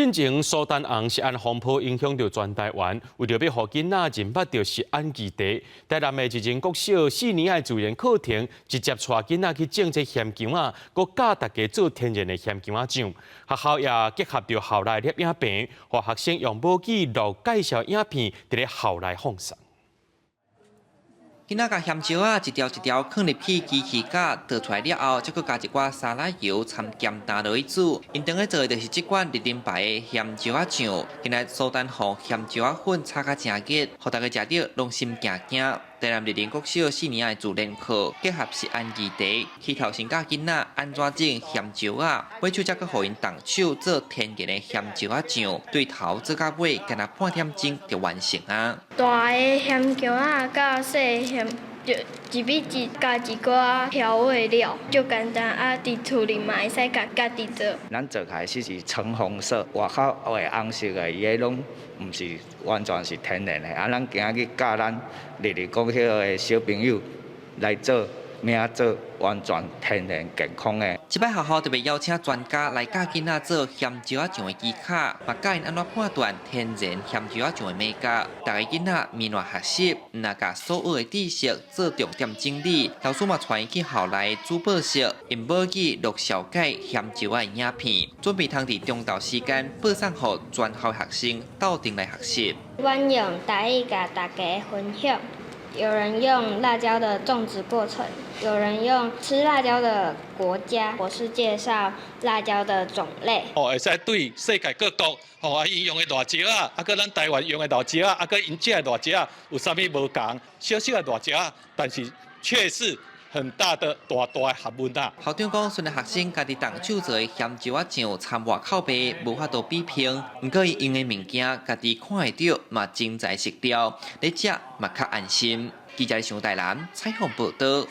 进前，苏丹红食安风波影响到全台湾，为着要互囡仔认捌到食安基地，台南的一间国小4年的自然课程，直接带囡仔去种这咸姜啊，佮教大家做天然的咸姜啊酱。学校也结合着校内摄影棚，互学生用母语录介绍影片，伫咧校内放送。 囡仔甲咸椒啊一条一条放入去机器架，倒出来了后，再佮加一寡沙拉油掺咸蛋落去煮。因当个做的就是这款日林牌的咸椒啊酱，今仔苏丹红咸椒啊粉炒甲正热，互大家食到拢心惊惊。台南日林国小4年的自然课结合食安基地，去头先教囡仔安怎种咸椒啊，尾手则佮互因动手做天然的咸椒啊酱，对头做到尾，干那半点钟就完成啊。大的咸姜啊，甲细的咸就一比一加一寡调味料，就简单啊！伫厝里嘛会使家己做。咱做开始是橙红色，外口的红色的，伊个拢毋是完全是天然的。啊，咱今仔日教咱日日国小的小朋友来做。 命做完全天然健康的。这摆学校特别邀请专家来教囡仔做咸椒仔酱的技巧，嘛教因安怎判断天然咸椒仔酱的美感。大家囡仔面乱学习，那甲所有的知识做重点整理。老师嘛带伊去校内主报室，用母语录小解咸椒仔的影片，准备通伫中昼时间播送给全校学生斗阵来学习。阮用台语甲大家分享。 有人用辣椒的种植过程，有人用吃辣椒的国家。我是介绍辣椒的种类。会使对世界各国，因用的辣椒啊，佮咱台湾用的辣椒啊，佮因这的辣椒有啥物无同？小小的辣椒，但是却是。 很大的大学问啊！校长讲，虽然学生家己动手做的咸椒仔酱掺外口卖，无法度比拼，不过伊用的物件家己看会到，嘛真材实料，你食嘛较安心。记者上台南采访报道。